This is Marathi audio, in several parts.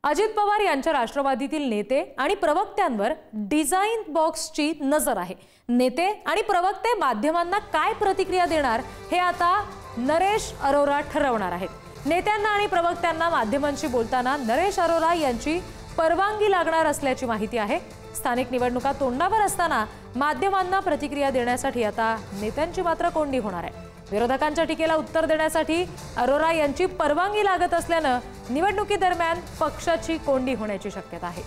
अजित पवार यांच्या राष्ट्रवादीतील नेते आणि प्रवक्त्यांवर डिझाइन बॉक्सची नजर आहे। नेते आणि प्रवक्ते माध्यमांना काय प्रतिक्रिया देणार हे आता नरेश अरोरा ठरवणार आहेत। नेत्यांना आणि प्रवक्त्यांना माध्यमांशी बोलताना नरेश अरोरा यांची परवानगी लागणार असल्याची माहिती आहे। स्थानिक निवडणुका तोंडावर असताना माध्यमांना प्रतिक्रिया देण्यासाठी आता नेत्यांची मात्र कोंडी होणार आहे। विरोधकांच्या टीकेला उत्तर देण्यासाठी अरोरा यांची परवानगी लागत असल्याने निवडणुकीदरम्यान पक्षाची कोंडी होण्याची शक्यता आहे।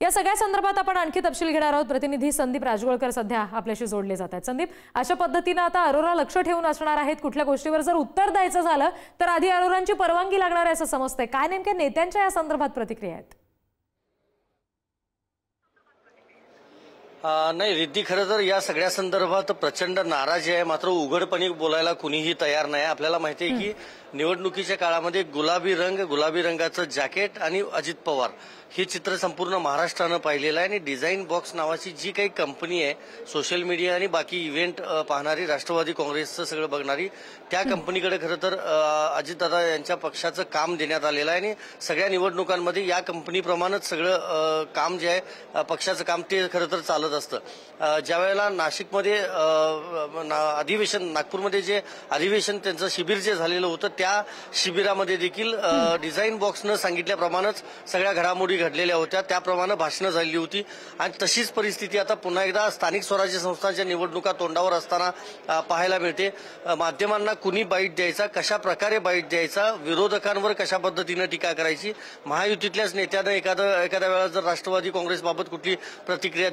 या सगळ्या संदर्भात आपण आणखी तपशील घेणार आहोत। प्रतिनिधी संदीप राजगोळकर सध्या आपल्याशी जोडले जात आहेत। संदीप, अशा पद्धतीने आता अरोरा लक्ष ठेवून असणार आहेत कुठल्या गोष्टीवर जर उत्तर द्यायचं झालं तर आधी अरोरांची परवानगी लागणार आहे असं समजतंय। काय नेमक्या नेत्यांच्या या संदर्भात प्रतिक्रिया आहेत? नाही रिद्धी, खरं तर या सगळ्या संदर्भात प्रचंड नाराजी आहे, मात्र उघडपणे बोलायला कुणीही तयार नाही। आपल्याला माहिती आहे की निवडणुकीच्या काळामध्ये गुलाबी रंगाचं जॅकेट आणि अजित पवार हे चित्र संपूर्ण महाराष्ट्रानं पाहिलेलं आहे। आणि डिझाइन बॉक्स नावाची जी काही कंपनी आहे, सोशल मीडिया आणि बाकी इव्हेंट पाहणारी, राष्ट्रवादी काँग्रेसचं सगळं बघणारी, त्या कंपनीकडे खरं तर अजितदादा यांच्या पक्षाचं काम देण्यात आलेलं आहे। आणि सगळ्या निवडणुकांमध्ये या कंपनीप्रमाणेच सगळं काम जे आहे पक्षाचं काम ते खरं तर चालत असतं। ज्या वेळेला नाशिकमध्ये अधिवेशन, नागपूरमध्ये जे अधिवेशन त्यांचं शिबिर जे झालेलं होतं, त्या शिबिरामध्ये देखील डिझाइन बॉक्सनं सांगितल्याप्रमाणेच सगळ्या घडामोडी घडलेल्या होत्या, त्याप्रमाणे भाषणं झाली होती। आणि तशीच परिस्थिती आता पुन्हा एकदा स्थानिक स्वराज्य संस्थांच्या निवडणुका तोंडावर असताना पाहायला मिळते। माध्यमांना कुणी बाईट द्यायचा, कशा प्रकारे बाईट द्यायचा, विरोधकांवर कशा पद्धतीने टीका करायची, महायुतीतल्याच नेत्यानं एखाद्या वेळा जर राष्ट्रवादी काँग्रेसबाबत कुठली प्रतिक्रिया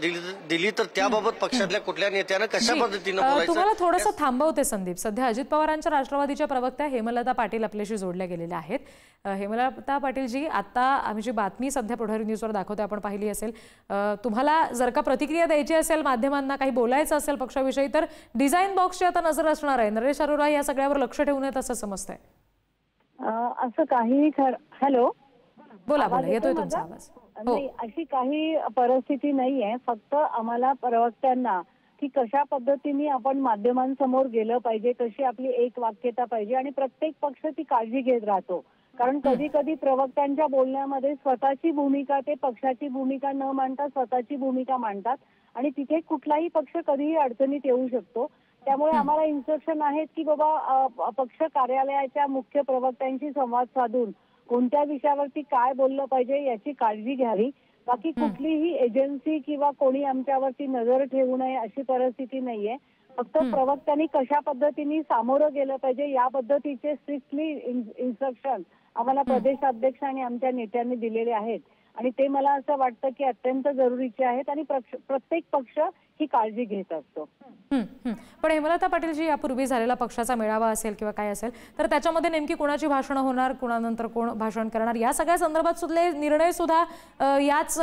दिली तर त्याबाबत पक्षातल्या कुठल्या नेत्यानं कशा पद्धतीने बोलायचं। तुम्हाला थोडंसं थांबवते संदीप। सध्या अजित पवारांच्या राष्ट्रवादीच्या प्रवक्त्या हेमलता पाटील आपल्याशी जोडल्या गेलेल्या आहेत। हेमलता पाटील जी, आता आम्ही जी बातमी सध्या पुढारी न्यूजवर दाखवते आपण पाहिली असेल, तुम्हाला जर का प्रतिक्रिया द्यायची असेल, माध्यमांना काही बोलायचं असेल पक्षाविषयी, तर डिझाइन बॉक्सची आता नजर असणार आहे। नरेश अरोरा या सगळ्यावर लक्ष ठेवून आहेत असं समजतंय। असं काही हॅलो, बोला बोला, येतोय तुमचा आवाज। नाही, अशी काही परिस्थिती नाहीये। फक्त आम्हाला प्रवक्त्यांना की कशा पद्धतीने आपण माध्यमांसमोर गेलं पाहिजे, कशी आपली एक वाक्यता पाहिजे, आणि प्रत्येक पक्ष ती काळजी घेत राहतो। कारण कधी कधी प्रवक्त्यांच्या बोलण्यामध्ये स्वतःची भूमिका, ते पक्षाची भूमिका न मांडता स्वतःची भूमिका मांडतात, आणि तिथे कुठलाही पक्ष कधीही अडचणीत येऊ शकतो। त्यामुळे आम्हाला इन्स्ट्रक्शन आहेत की बाबा पक्ष कार्यालयाच्या मुख्य प्रवक्त्यांशी संवाद साधून कोणत्या विषयावरती काय बोललं पाहिजे याची काळजी घ्यावी। बाकी कुठलीही एजन्सी किंवा कोणी आमच्यावरती नजर ठेवू नये अशी परिस्थिती नाहीये। फक्त प्रवक्त्यांनी कशा पद्धतीने सामोरं गेलं पाहिजे या पद्धतीचे स्ट्रिक्टली इन्स्ट्रक्शन आम्हाला प्रदेशाध्यक्ष आणि आमच्या नेत्यांनी दिलेले आहेत, आणि ते मला असं वाटतं की अत्यंत जरुरीचे आहेत, आणि प्रत्येक पक्ष ही काळजी घेत असतो। पण हेमलता पाटील जी, यापूर्वी झालेला पक्षाचा मेळावा असेल किंवा काय असेल, तर त्याच्यामध्ये नेमकी कोणाची भाषणं होणार, कोणानंतर कोण भाषण करणार, या सगळ्या संदर्भात सुद्धा निर्णय सुद्धा याच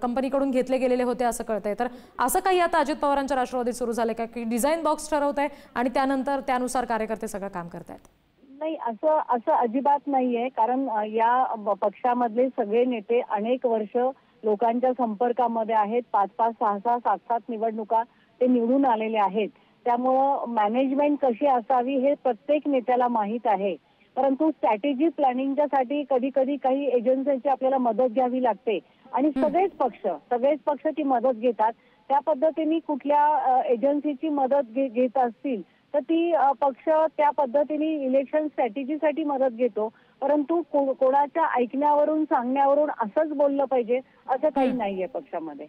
कंपनीकडून घेतले गेलेले होते असं कळतंय। तर असं काही आता अजित पवारांच्या राष्ट्रवादीत सुरू झालंय का की डिझाइन बॉक्स ठरवत आहे आणि त्यानंतर त्यानुसार कार्यकर्ते सगळं काम करतायत? नाही, असं अजिबात नाहीये। कारण या पक्षामधले सगळे नेते अनेक वर्ष लोकांच्या संपर्कामध्ये आहेत, 5-5, 6-6, 7-7 निवडणुका ते निवडून आलेले आहेत। त्यामुळं मॅनेजमेंट कशी असावी हे प्रत्येक नेत्याला माहीत आहे। परंतु स्ट्रॅटेजी प्लॅनिंगच्या साठी कधी कधी काही एजन्सीची आपल्याला मदत घ्यावी लागते, आणि सगळेच पक्ष ती मदत घेतात। त्या पद्धतीने कुठल्या एजन्सीची मदत घेत असतील तर ती पक्ष त्या पद्धतीने इलेक्शन स्ट्रॅटेजीसाठी मदत घेतो। परंतु कोणाच्या ऐकण्यावरून, सांगण्यावरून असंच बोललं पाहिजे असं काही नाहीये पक्षामध्ये।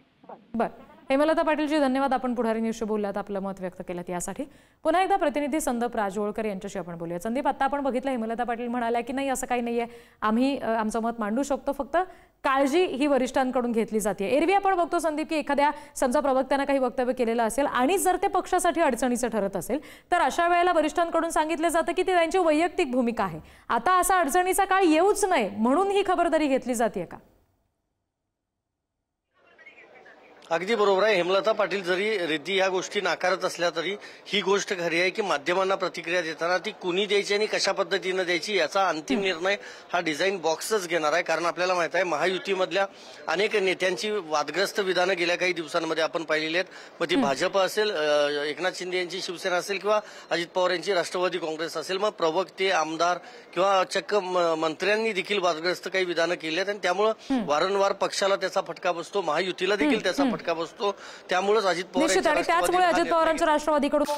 बरं, हेमलता पाटीलजी धन्यवाद, आपण पुढारी न्यूजशी बोललात, आपलं मत व्यक्त केलं यासाठी। पुन्हा एकदा प्रतिनिधी संदीप राजगोळकर यांच्याशी आपण बोलूया। संदीप, आता आपण बघितलं हेमलता पाटील म्हणाल्या की नाही असं काही नाहीये, आम्ही आमचं मत मांडू शकतो, फक्त काळजी ही वरिष्ठांकडून घेतली जाते। एरवी आपण बघतो संदीप की एखाद्या समजा प्रवक्त्यानं काही वक्तव्य केलेलं असेल आणि जर ते पक्षासाठी अडचणीचं ठरत असेल तर अशा वेळेला वरिष्ठांकडून सांगितलं जातं की ती त्यांची वैयक्तिक भूमिका आहे। आता असा अडचणीचा काळ येऊच नये म्हणून ही खबरदारी घेतली जाते का? अगदी बरोबर आहे. हेमलता पाटील जरी रिद्धी ह्या गोष्टी नाकारत असल्या तरी ही गोष्ट खरी आहे की माध्यमांना प्रतिक्रिया देताना ती कुणी द्यायची आणि कशा पद्धतीनं द्यायची याचा अंतिम निर्णय हा डिझाईन बॉक्सच घेणार आहे. कारण आपल्याला माहित आहे महायुतीमधल्या अनेक नेत्यांची वादग्रस्त विधानं गेल्या काही दिवसांमध्ये आपण पाहिलेली आहेत. मग ती भाजप असेल, एकनाथ शिंदे यांची शिवसेना असेल किंवा अजित पवार यांची राष्ट्रवादी काँग्रेस असेल, मग प्रवक्ते, आमदार किंवा चक्क मंत्र्यांनी देखील वादग्रस्त काही विधानं केली आहेत आणि त्यामुळे वारंवार पक्षाला त्याचा फटका बसतो, महायुतीला देखील त्याचा फटका बसतो. त्यामुळेच अजित पवार निश्चित आणि त्याचमुळे अजित पवारांच्या राष्ट्रवादीकडून